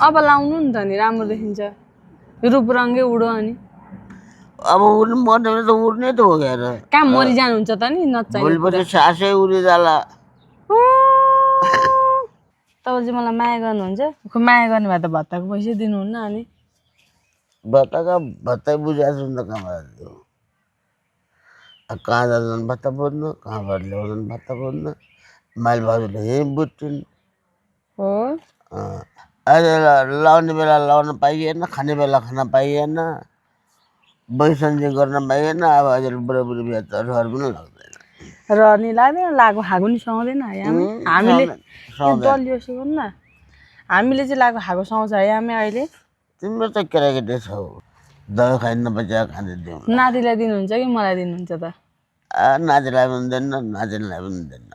अब लाउनु नि त नि राम्रो देखिन्छ रूप रङ्गै उडो अनि अब उड्नु मर्ने त उड्ने त हो यार कहाँ मरि जानुहुन्छ त नि नचाहिने भोलिपछि सासै उडिजाला तपाईँ चाहिँ मलाई माया गर्नुहुन्छ माया गर्ने भए त भत्ताको पैसा दिनुहुन्न अनि भत्ताका भत्तै बुझाएको छु नि त कहाँबाट दियो कहाँ जाँदैन भत्ता बुझ्नु कहाँबाट ल्याउँदैन भत्ता बुझ्नु माइल भाउजूले यहीँ बुझ्छन् हो अहिले लाउने बेला लाउन पाइएन खाने बेला खान पाइएन बैसन्जी गर्न पाइएन अब अहिले बुढाबुढी बिहा त रहर पनि लाग्दैन रहर नि लाग्दैन लागु हागु नि सुहाउँदैन हामीले डलियोस् गर्नु न हामीले चाहिँ लागु हागु सुहाउँछ है हामी अहिले तिम्रो त केटाकेटी छौ दबाई खाइ नबचा खाँदै दिउँ नातिलाई दिनुहुन्छ कि मलाई दिनुहुन्छ त नातिलाई पनि दिन्न नातिनीलाई पनि दिन्न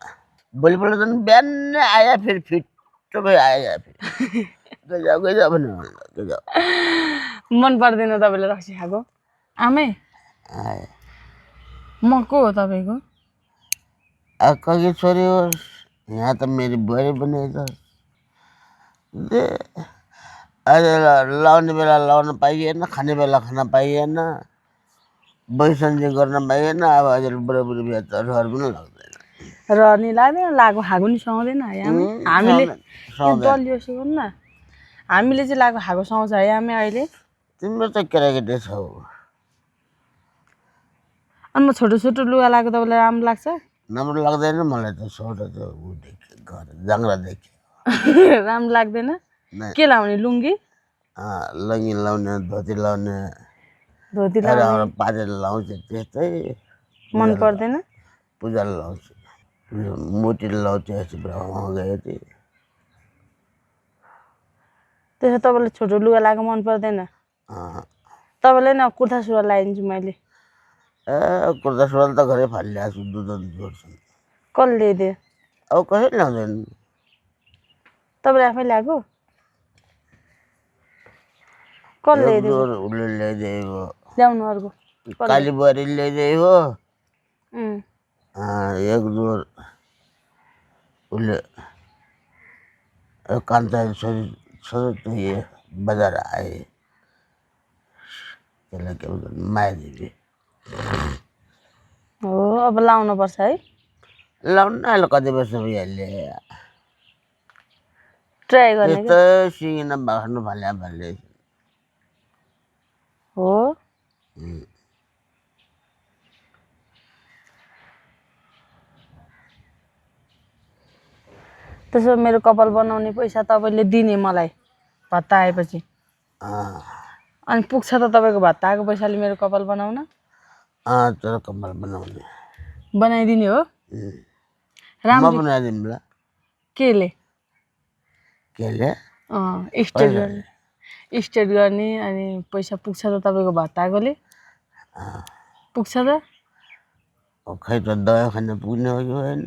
भोलिपल्ट त बिहानै आयो फेरि फिट्टो भइ आयो फेरि गइजाऊ भन्नु मन पर्दैन तपाईँले रक्सी खाएको आमै म को हो तपाईँको कति छोरी होस् यहाँ त मेरो बुहारी पनि अहिले लाउने बेला लाउन पाइएन खाने बेला खान पाइएन बैसन्जी गर्न पाइएन अब अहिले बुढाबुढी बिहा त रहर पनि लाग्दैन रहर नि लाग्दैन लागु हागु नि सुहाउँदैन है हामीले डलियोस् गर्नु न हामीले चाहिँ लागु हागु सुहाउँछ है हामी अहिले तिम्रो त केटाकेटी छौ अनि म छोटो छोटो लुगा लगाएको तपाईँलाई राम्रो लाग्छ राम्रो लाग्दैन मलाई त छोटो त ऊ देख्यो घर जाङ्रा देख्यो राम्रो लाग्दैन के लाउने लुङ्गी लुङ्गी लाउने धोती लाउने धोती लाउने पाजेल लाउँछ त्यस्तै मन पर्दैन पूजा लाउँछ मोटी लाउँछ यस्तो गयो त्यसो तपाईँलाई छोटो लुगा लगाएको मन पर्दैन तपाईँलाई न कुर्ता सुरुवाल लगाइदिन्छु मैले कुर्ता सुरुवाल त घरै फालिरहेको छु दुध जोड्छु कसले ल्याइदियो अब कसैले ल्याउँदैन तपाईँले आफै ल्याएको कसले ल्याइदियो उसले ल्याइदिएको ल्याउनु अर्को काली बुहारी ल्याइदिएको एक जोर उसले कान्ता छोरी बजार आए त्यसलाई के भन्छ मायादेवी हो अब लाउनु पर्छ है लाउनु न अहिले कति वर्ष भइहाल्यो ट्राई गर्ने त्यस्तो सिकिन बाख्नु फाले हो त्यसो मेरो कपाल बनाउने पैसा तपाईँले दिने मलाई भत्ता आएपछि अनि पुग्छ त तपाईँको भत्ता आएको पैसाले मेरो कपाल बनाउन तर कपाल बनाउने बनाइदिने हो राम्रो बनाइदिनु केले स्टेट गर्ने अनि पैसा पुग्छ त तपाईँको भत्ता आएकोले पुग्छ त खै त दबाई खान पुग्ने हो कि होइन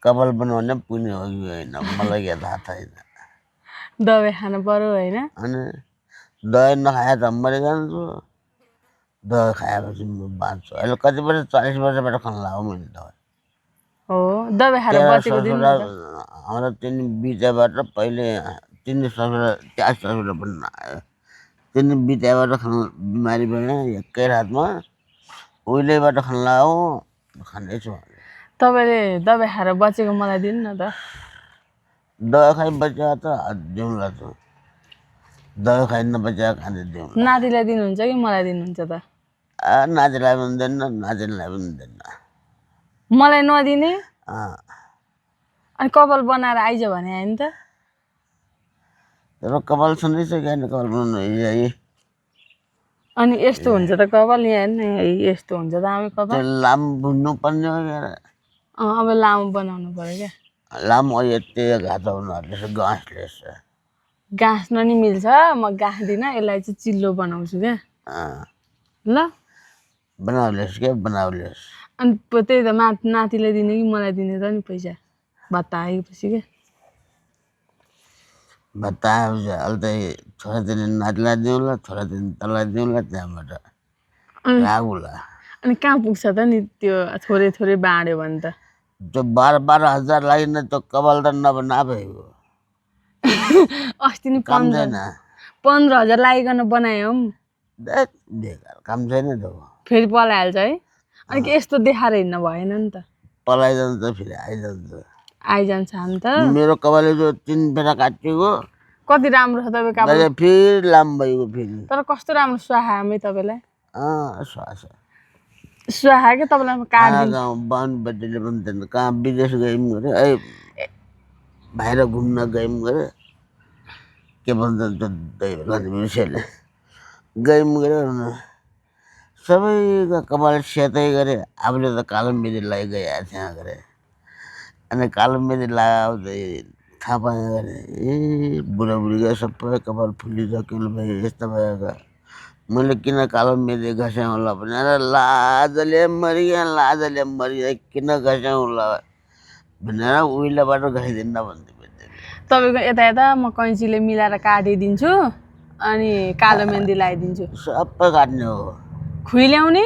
कपाल बनाउने पुग्ने हो कि होइन मलाई के थाहा छैन दबाई खानु पर्यो होइन अनि दबाई नखाए त मरिजान्छु दबाई खाएपछि म बाँच्छु अहिले कति वर्ष 40 वर्षबाट खान लाग्यो मैले दबाई हो दबाई खाएर बचेको दिन हाम्रो तिनी बिचबाट पहिले तिनी ससुरा पनि आयो तिनी बिचबाट खान बिमारी भयो एकै रातमा उहिलेबाट खान लाग्यो खाँदैछु तपाईँले दबाई खाएर बचेको मलाई दिनु न त दबाई खाइ बचाएको त दिउँला त दबाई खाइ नबचाएको खाँदै दिउँ नातिलाई दिनुहुन्छ कि मलाई दिनुहुन्छ त नातिलाई पनि दिन्न नातिनीलाई पनि दिन्न मलाई नदिने अनि कपाल बनाएर आइज भने आयो नि त तर कपाल सुनिसक्यो नि कपाल बनाउनु अनि यस्तो हुन्छ त कपाल यहाँ यस्तो हुन्छ त हामी कपाल लामो बुझ्नु पर्ने हो अब लामो बनाउनु पर्यो क्या लामो यति घाँचा उनीहरूले घाँस ल्यास गाँस्न नि मिल्छ म गाँस्दिनँ यसलाई चाहिँ चिल्लो बनाउँछु क्या ल बनाउलेस् क्या बनाउलेस् अनि त्यही त नातिलाई दिने कि मलाई दिने त नि पैसा भत्ता आएपछि क्या भत्ता आएपछि अहिले त छोरा दिने नातिलाई दिउँला छोरा दिने तँलाई दिउँला त्यहाँबाट लागुला अनि कहाँ पुग्छ त नि त्यो थोरै थोरै बाँड्यो भने त त्यो 12,000 लागि न त्यो कपाल त नभएको अस्ति नि काम छैन 15,000 लागिकन बनायौँ दैट बेकार काम छैन त फेरि पलाइहाल्छ है अनि के यस्तो देखाएर हिँड्न भएन नि त पलाइजान्छ फेरि आइजान्छ आइजान्छ हामी त मेरो कपालले जो 3 फेरा काटिएको कति राम्रो छ तपाईँको अब मैले फेरि लाम भएको फेरि तर कस्तो राम्रो सुहाए हामी तपाईँलाई श्वास सुहाए के तपाईँलाई काट्दिन्छ गाउँ बाहुन बर्थडेले पनि कहाँ विदेश गयौँ गरे है बाहिर घुम्न गयौँ गरे के भन्छ विषयले गयौँ गरे सबैको कपाल सेतै गरे आफूले त कालो मेहदी लगाइगएको त्यहाँ गरे अनि कालो मेहदी लगाउँदै थाहा पाएँ गरे बुढाबुढीको सबै कपाल फुलिसक्यो भाइ यस्तो भएको मैले किन कालो मेहदी घस्याँ होला भनेर लाजले मरिया किन घस्याँ होला भनेर उहिलेबाट घसिदिन्न भन्थ्यो तपाईँको यता यता म कैँचीले मिलाएर काटिदिन्छु अनि कालो मेहन्दी लगाइदिन्छु सबै काट्ने हो खुइल्याउने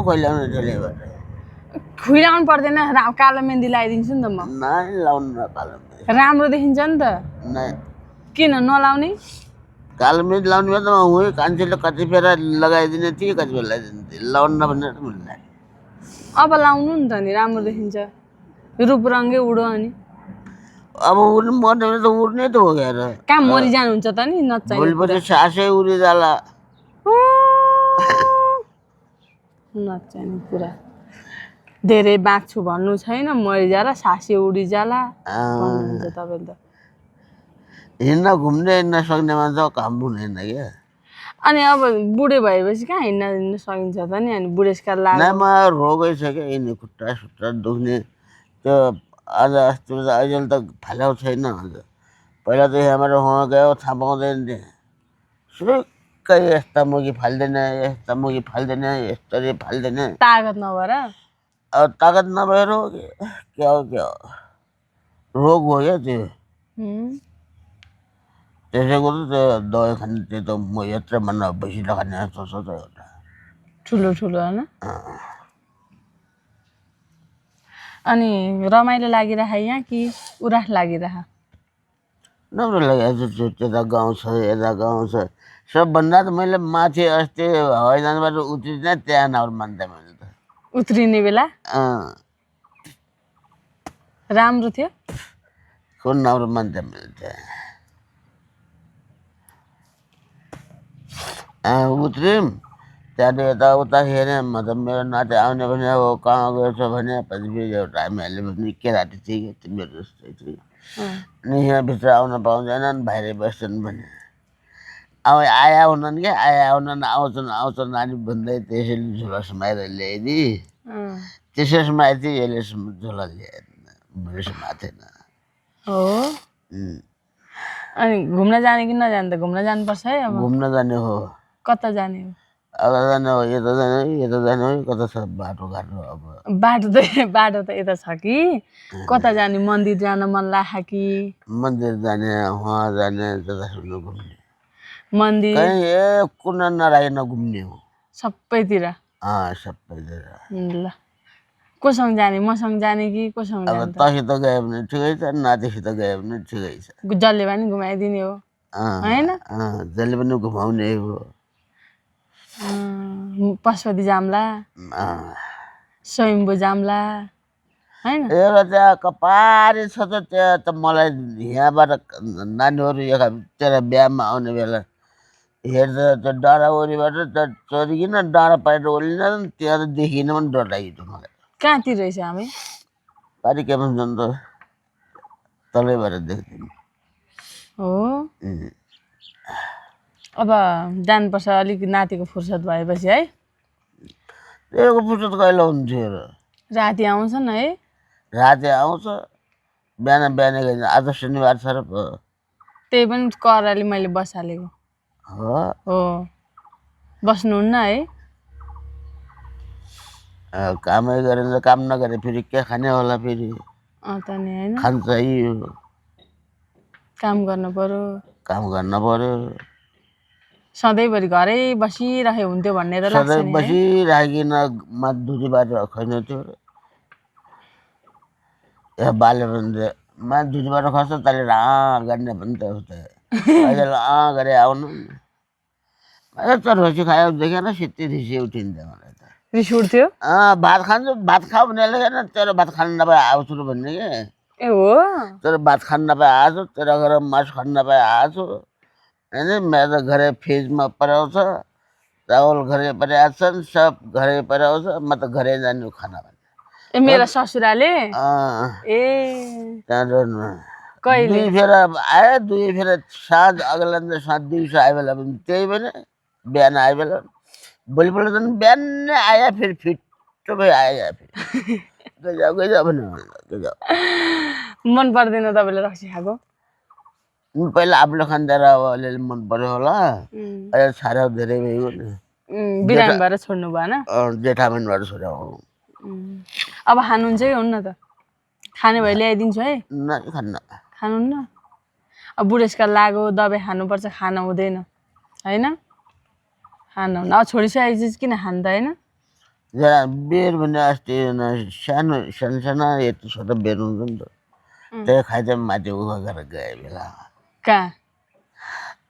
खुइल्याउने त्यसलेबाट खुइल्याउनु पर्दैन कालो मेहन्दी लगाइदिन्छु नि त म नै लाउनु न कालो मेहदी राम्रो देखिन्छ नि त नै किन नलाउने कालो मेहदी लाउने भए त म हुँ कान्छीले कति फेर लगाइदिने थिएँ कति बेर लगाइदिने थिएँ लाउनु न भनेर मैले अब लाउनु नि त नि राम्रो देखिन्छ रूप रङ्गै उडो अनि अब उड्नु मर्ने भने त उड्ने त हो क्या कहाँ मरिजानुहुन्छ त नि नचाहिने भोलिपछि सासै उडिजाला नचाहिने कुरा धेरै बाँच्छु भन्नु छैन मरिजाला सासे उडिजाला भन्नुहुन्छ तपाईँले त हिँड्न घुम्ने हिँड्न सक्ने मान्छे काम हुँदैन क्या अनि अब बुढे भएपछि कहाँ हिँड्न सकिन्छ त नि अनि बुढेसकाल लाग्यो नै म रोगै छ क्या यिनी खुट्टा सुट्टा दुख्ने त्यो आज अस्ति अहिले त फाल्याउ छैन अझ पहिला त यहाँबाट उहाँ गयो थाहा पाउँदैन थिएँ सुक्कै यस्ता मुगी फाल्दैन यस्तरी फाल्दैन तागत नभएर अब तागत नभएर हो कि क्या हो रोग हो क्या त्यो त्यसैको त त्यो दबाई खाने त्यो त म यत्रो भन्दा बेसी लगाने जस्तो छ त एउटा ठुलो ठुलो होइन अनि रमाइलो लागिरह यहाँ कि उरास लागिरह राम्रो लागिरहेको छ त्यता गाउँ छ यता गाउँ छ सबभन्दा त मैले माथि अस्ति हवाईजहाजबाट उत्रिने त्यहाँ नभएर मान्दा मैले त उत्रिने बेला राम्रो थियो कुन नभएर मान्दा मैले त्यहाँ उत्रिम त्यहाँदेखि यताउता हेरेँ म त मेरो नाति आउने भने अब कहाँ गएछ भने पछि फेरि एउटा हामीहरूले पनि केटाटी थिएँ कि तिमीहरू जस्तै थियो अनि यहाँभित्र आउन पाउँदैनन् बाहिरै बस्छन् भने अब आया हुनन् क्या आउँछ नानी भन्दै त्यसैले झोला समाएर ल्याइदिए त्यसै समाएको थियो यसले झोला ल्याएन मैले समाएको थिएन हो अनि घुम्न जाने कि नजाने त घुम्न जानुपर्छ है अब घुम्न जाने हो कता जाने हो अब जाने हो यता जाने हो कता छ बाटोघाटो अब बाटो त यता छ कि कता जाने मन्दिर जान मन लाग्छ कि मन्दिर जाने वहाँ जाने जतासुकै घुम्ने मन्दिर कहीँ कुना नराखिकन घुम्ने हो सबैतिर सबैतिर ल कोसँग जाने मसँग जाने कि कोसँग अब जाने तसित गयो भने ठिकै छ नातिसित गयो भने ठिकै छ जसले पनि घुमाइदिने हो होइन जसले पनि घुमाउने हो पशुपति जाम्ला स्वयम्भू जाम्ला होइन एउटा त्यहाँ कपारी छ त त्यहाँ त मलाई यहाँबाट नानीहरू यता बिहामा आउने बेला हेर्दा त्यो डाँडा वरिबाट त चोरिकन डाँडा पाएर ओर्लिन त्यहाँ त देखिन पनि डर लाग्यो मलाई कहाँतिर रहेछ हामी पारि के भन्छ नि त तलैबाट देख्दैन हो अब जानुपर्छ अलिक नातिको फुर्सद भएपछि है त्यसको फुर्सद कहिले हुन्थ्यो र राति आउँछन् है राति आउँछ बिहान गइन्छ आज शनिबार छ र त्यही पनि कराली मैले बसालेको हो बस्नुहुन्न है कामै गरेर काम नगरे फेरि के खाने होला फेरि त नि होइन खान्छ काम गर्नु पर्यो सधैँभरि घरै बसिरहे हुन्थ्यो भन्ने त लाग्छ सधैँ बसिराखिकन मजदुरीबाट खैन थियो यहाँ बाल्यो भने दुधबाट खस्छ तले गर्ने पनि त हो त अहिले गरे आउनु तर रोसी खायो देखेन सित्ती रिसी उठिन्छ मलाई त रिस उठ्थ्यो भात खान्छु भात खाऊ भन्नेले होइन तेरो भात खानु नपाए आउँछु भन्ने के ए हो तेरो भात खानु नपाए आएको तेरो घर मासु खानु नपाए आएको होइन मेरो त घरै फ्रिजमा पऱ्याउँछ चावल घरै परेका छन् सब घरै पऱ्याउँछ म त घरै जानु खाना भन्ने ए मेरा ससुराले ए त्यहाँ कहिले दुई फेर आयो दुई फेर साँझ अग्ला साँझ दिउँसो आयो बेला पनि त्यही पनि बिहान आयो बेला भोलिपल्ट झन् बिहानै आयो फेरि फिट्टो भइ आयो फेरि गइजाऊ भन्नु मन पर्दैन तपाईँले रक्सी खाएको पहिला आफूले खाँदा अब अलिअलि मन पर्यो होला अहिले छाडा धेरै भइगयो नि बिरामी भएर छोड्नु भएन जेठामेनबाट छोड्यो अब खानुहुन्छ कि हुन्न त खाने भए ल्याइदिन्छु है खान्न खानुहुन्न अब बुढेसकाल लाग्यो दबाई खानुपर्छ खान हुँदैन होइन खानुहुन्न अब छोडिसकेको चिज किन खानु त होइन बेर भने अस्ति सानो सानो सानो यति छोटो बेर हुन्छ नि त त्यही खाइदियो माथि उखा गरेर गए बेला कहाँ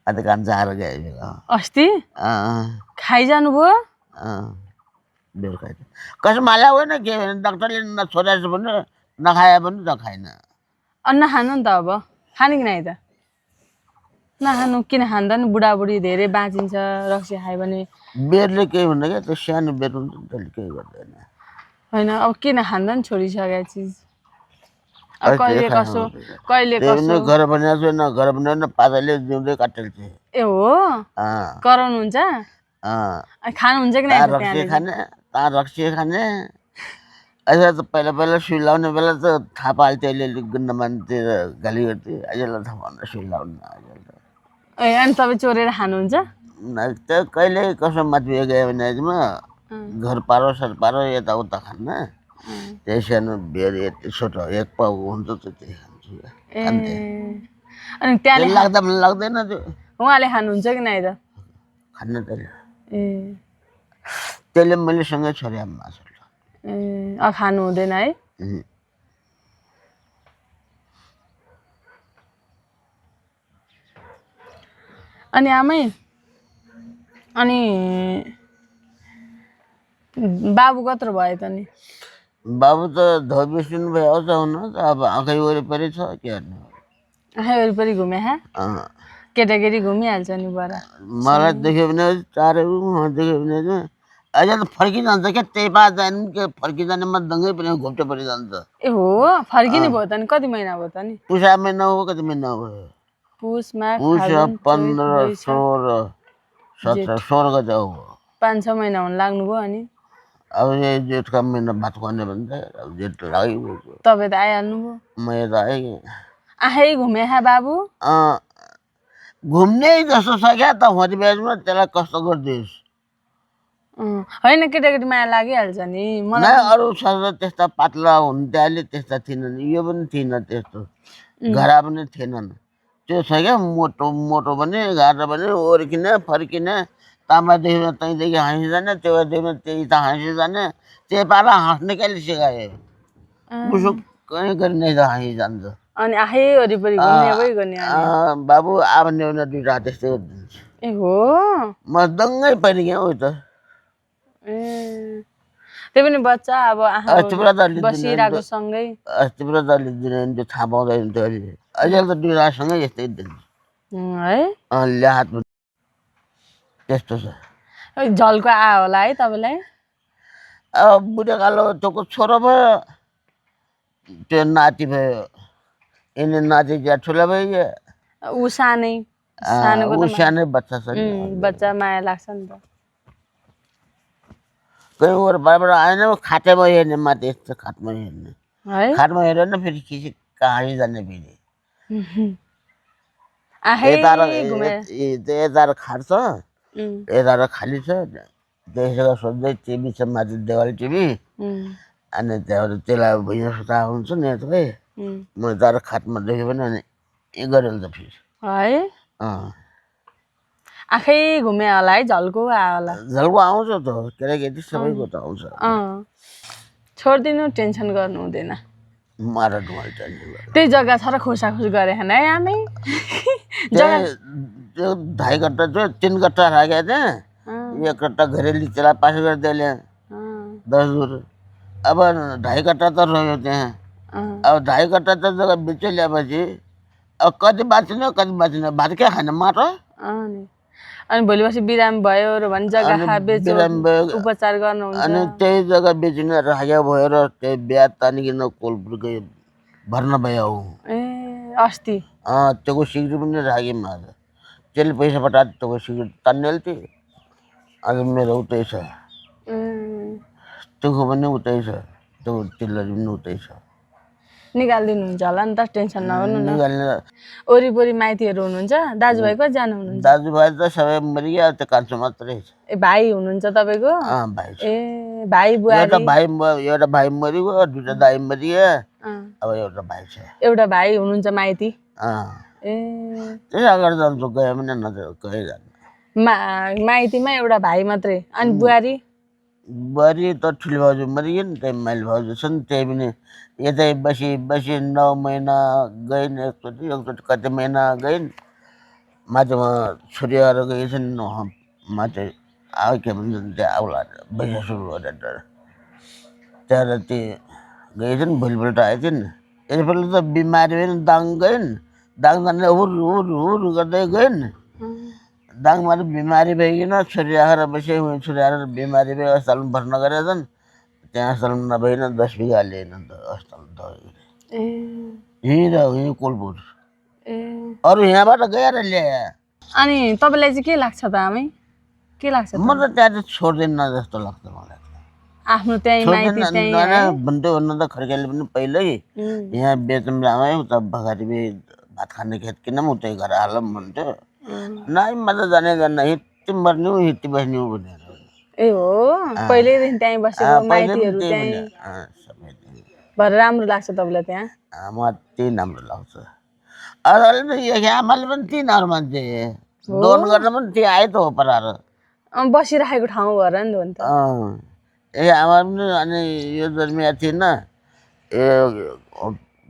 अन्त काम चाहेर गए बेला अस्ति खाइजानु भयो बेर खाइदियो कसो माला होइन के भने डाक्टरले नछोडेछ भने नखाए पनि त खाएन अन्न खानु नि त अब खाने कि नै त नखानु किन खाँदा नि बुढाबुढी धेरै बाँचिन्छ रक्सी खायो भने बेरले केही हुन्न क्या त्यो सानो बेर हुन्छ नि त्यसले केही गर्दैन होइन अब किन खाँदा नि छोडिसकेको चिज अब कहिले कसो घर बनाएको छैन घर बनाएन पाताले जिउँदै काटेल थियो ए हो कराउनुहुन्छ खानुहुन्छ कि नै रक्सी खाने रक्सी खाने अहिले त पहिला पहिला सुई लाउने बेला त थाहा पाल्थ्यो अलिअलि गुन्ड मान्थ्यो गाली गर्थ्यो अहिले थाहा पाउँदैन सुई लाउनु ए अनि तपाईँ चोरेर खानुहुन्छ त्यो कहिले कसो माथि गयो भने घर पारो सर पारो यताउता खान्न त्यही सानो बेर यति छोटो एक पाउ हुन्छ त त्यही खान्छु अनि त्यहाँ लाग्दा पनि लाग्दैन त्यो उहाँले खानुहुन्छ कि नै त खान्न त्यसले ए त्यसले मैले सँगै छोड्या मासु अब खानु हुँदैन है अनि आमै अनि बाबु कत्रो भयो त नि बाबु त धोबिसिन भयो आउँछ हुन त अब आँखै वरिपरि छ के गर्नु आँखै वरिपरि घुमे केटाकेटी घुमिहाल्छ नि बरा मलाई देख्यो भने चारै देख्यो भने अहिले त फर्किजान्छ क्या त्यही पा जाने के फर्किजानेमा दङ्गै पनि घोप्टे परिजान्छ ए हो फर्किने भयो त नि कति महिना भयो त नि पुसा महिना हो कति महिना भयो पुसमा 15 16 17 16 गते हो 5-6 महिना हुन लाग्नु भयो अनि अब यो जेठका महिना भात खुवाउने भने त अब जेठ लाग्यो तपाईँ त आइहाल्नु भयो म त आएँ आँखै घुमे बाबु घुम्ने जस्तो छ क्या त हरि बेजमा त्यसलाई कस्तो गरिदियोस् होइन केटाकेटी माया लागिहाल्छ नि मलाई अरू छ त्यस्ता पातला हुन्थ्यो अहिले त्यस्ता थिएनन् यो पनि थिएन त्यस्तो घरा पनि थिएनन् त्यो छ क्या मोटो मोटो पनि घाटा पनि ओर्किने फर्किने तामा देख्यो त्यहीँदेखि हाँसिजाने त्यो देख्यो त्यही त हाँसिजाने त्यही पारा हाँस्ने कहिले सिकायो उसो कहीँ गरी नै त हाँसिजान्छ अनि आँखै वरिपरि घुम्ने गर्ने बाबु अब ल्याउन दुइटा त्यस्तै गरिदिन्छु ए हो म दङ्गै परिगएँ उयो त त्यही पनि बच्चा अब बसिरहेको सँगै अस्ति पुरा त अलिक दिन त्यो थाहा पाउँदैन थियो अहिले अहिले त दुइटासँगै यस्तै दिन्छु है ल्याहात त्यस्तो छ झल्को आयो होला है तपाईँलाई अब बुढेकालो तँको छोरो भयो त्यो नाति भयो यिनी नाति ज्या ठुलो भयो ऊ सानै ऊ सानै बच्चा छ बच्चा माया लाग्छ नि त कहीँ बाहिरबाट आएन खाटेमा हेर्ने माथि यस्तो खाटमा हेर्ने खाटमा हेरेर न फेरि खिसी कहाँ जाने फेरि यता खाट छ यता खाली छ त्यसो सोध्दै टिभी छ माथि देवाल टिभी अनि त्यहाँबाट त्यसलाई भुइँ सुता हुन्छ नि यतै म यता खाटमा देख्यो भने अनि ए गरेर त फेरि है आँखै घुमे होला है झल्को आयो होला झल्को आउँछ त केटाकेटी सबैको त आउँछ छोडिदिनु टेन्सन गर्नु हुँदैन मारा डुवाल चल्ने त्यही जग्गा छ र खोसाखोस गरे हैन है आमै जग्गा त्यो 2.5 कट्टा थियो 3 कट्टा राख्या थिएँ 1 कट्टा घरेली चला पास गरिदिएँ 10 दूर अब 2.5 कट्टा त रह्यो त्यहाँ अब 2.5 कट्टा त जग्गा बेच्यो ल्याएपछि अब कति बाँच्ने भात क्या खाने माटो अनि भोलि पर्सि बिरामी भयो र भने जग्गा बेच्यो उपचार गर्नुहुन्छ अनि त्यही जग्गा बेचिन राख्या भएर त्यही बिहा तानिकन कोलपुर गयो भर्ना भयो ए अस्ति त्योको सिगरेट पनि राखेँ आज त्यसले पैसा पठाए त्योको सिगरेट तान्नेले थिएँ आज मेरो उतै छ त्योको पनि उतै छ त्यो चिल्लरी पनि उतै छ निकालिदिनुहुन्छ होला नि त टेन्सन नगर्नु न निकाल्ने वरिपरि माइतीहरू हुनुहुन्छ दाजुभाइ कतिजना हुनुहुन्छ दाजुभाइ त सबै मरिगयो त्यो कान्छो मात्रै छ ए भाइ हुनुहुन्छ तपाईँको भाइ छ। ए भाइ बुवा एउटा भाइ मरिगयो 2टा दाइ मरियो अब एउटा भाइ छ एउटा भाइ हुनुहुन्छ माइती ए त्यसै अगाडि जान्छु गयो भने न त गए जानु माइतीमा एउटा भाइ मात्रै अनि बुहारी बुहारी त ठुलो भाउजू मरियो नि त्यही माइली भाउजू छ नि त्यही पनि यतै बसी 9 महिना गइन् एकचोटि कति महिना गइन् माथिमा छोरीहरू गएछन् माथि आयो के भन्छ त्यहाँ आउला बैसा सुरु गरेर त्यहाँ त्यो गएछन् भोलिपल्ट आएछन् यसपल्ट त बिमारी भइन् दाङ गइन् दाङ जाने हुर गर्दै गइन् दाङमा बिमारी भइकन छोरी आएर बसे छोरी आएर बिमारी भयो अस्पतालमा भर्ना गरेछन् त्यहाँ अस्पतालमा नभइन 10 बिघा लिएन त अस्पताल यहीँ कोलपुर अरू यहाँबाट गएर ल्याए अनि तपाईँलाई चाहिँ के लाग्छ त आमै के लाग्छ म त त्यहाँ चाहिँ छोड्दिनँ जस्तो लाग्छ मलाई आफ्नो त्यही माइती त्यही भन्दै भन्नु त खर्केले पनि पहिल्यै यहाँ बेचौँ आमै उता भगारी भात खाने खेत किन उतै घर हालौँ भन्थ्यो नाइ म त जान्न हिट्टी मर्ने हिट्टी बस्ने भनेर ए हो पहिल्यैदेखि त्यहीँ बसेको माइतीहरू त्यहीँ भएर राम्रो लाग्छ तपाईँलाई त्यहाँ म त्यही राम्रो लाग्छ अरूले पनि आमाले पनि त्यही नराम्रो मान्छे दोन गर्न पनि त्यही आयो त हो पराएर बसिराखेको ठाउँ भएर नि हो नि त आमा पनि अनि यो जन्मिया थिएन ए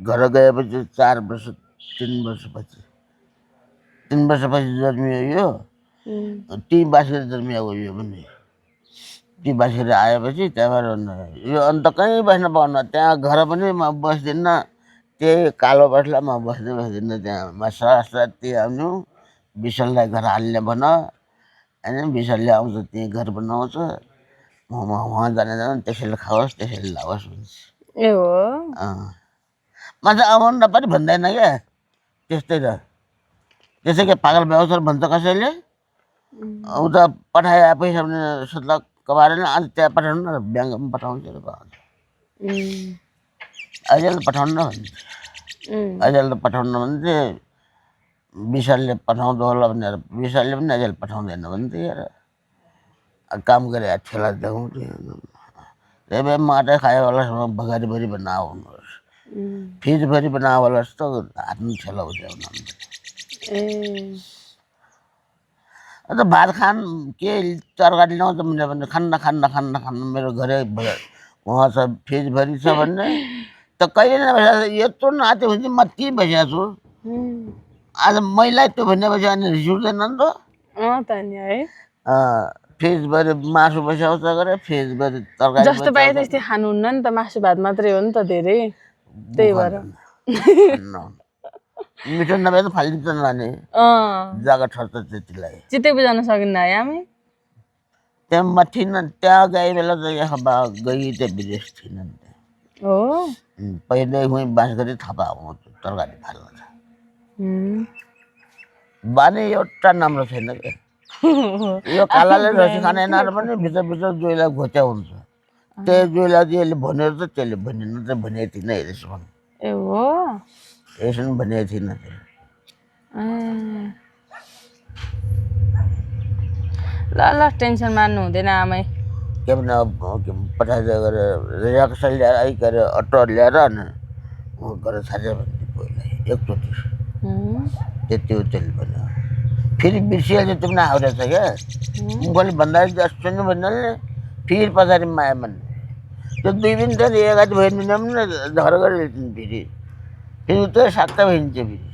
घर गएपछि 4 वर्ष 3 वर्षपछि 3 वर्षपछि जन्मियो यो टी बासेर जन्मिएको यो पनि टी बासेर आएपछि त्यहाँबाट यो अन्त कहीँ बस्न पाउन त्यहाँ घर पनि म बस्दिनँ त्यही कालो बस्ला म बस्दिनँ त्यहाँ म सरस्वती आउनु विशाललाई घर हाल्ने भन होइन विशालले आउँछ त्यहीँ घर बनाउँछ म उहाँ जाने त्यसैले खाओस् त्यसैले लाओस् भन्छ ए हो म चाहिँ आउनु पनि भन्दैन क्या त्यस्तै त त्यसै के पागल व्यवसाय भन्छ कसैले उता पठाए पैसा पनि सोध्ला कमाएर आज त्यहाँ पठाउनु न ब्याङ्कमा पठाउँछ अहिले पठाउनु न भन्छ अहिले पठाउनु भने चाहिँ विशालले पठाउँदो होला भनेर विशालले पनि अहिले पठाउँदैन भन्थ्यो यार काम गरे ठेला देखाउँथ्यो त्यही भए माटै खायो होला भगारीभरि बनाओ हुनुहोस् फिजभरि बनाओ होला जस्तो हातमा ठेला उठाउनु अन्त भात खान के तरकारी ल्याउँछ भने खान्न मेरो घरै उहाँ छ फिजभरि छ भन्ने त कहिले नभए यत्रो नाति हुन्छ म त्यहीँ बसेको छु आज मैलाई त्यो भनेपछि अनि रिस उठ्दैन नि त नि है फिजभरि मासु बसाउँछ गरे फिजभरि तरकारी जस्तो पाए त्यस्तै खानुहुन्न नि त मासु भात मात्रै हो नि त धेरै त्यही भएर मिठो नभए त फालिन्छ नानी जग्गा ठर्छ त्यतिलाई चित्तै बुझाउन सकिन्न है आमै त्यहाँ म थिइनँ त्यहाँ गए बेला त यहाँ गई त्यहाँ विदेश थिइनँ हो पहिल्यै हुँ बाँस गरी थपा आउँछ तरकारी फाल्न बानी एउटा राम्रो छैन क्या यो कालाले रसी खाने नार पनि भित्र जोइला घोच्या हुन्छ त्यही जोइला यसले भनेर त त्यसले भनेन त भनेको थिइनँ हेरेसम्म ए हो यसो भनेको थिइनँ ल टेन्सन मान्नु हुँदैन आमै के भने पठाइदियो गरेर रिक्सा ल्याएर आइकेर अटो ल्याएर अनि गरेर छाड्यो भने पहिला एकचोटि त्यति हो त्यसले भन्यो फेरि बिर्सिहाल्छ त्यो पनि आउँदैछ क्या मुखले भन्दाखेरि सुन्नु भन्नाले फेरि पछाडि माया मान्ने त्यो 2 दिन त एक रात बहिनी पनि न झगडा गरेर फेरि फेरि त्यो 7 बहिनी चाहिँ फेरि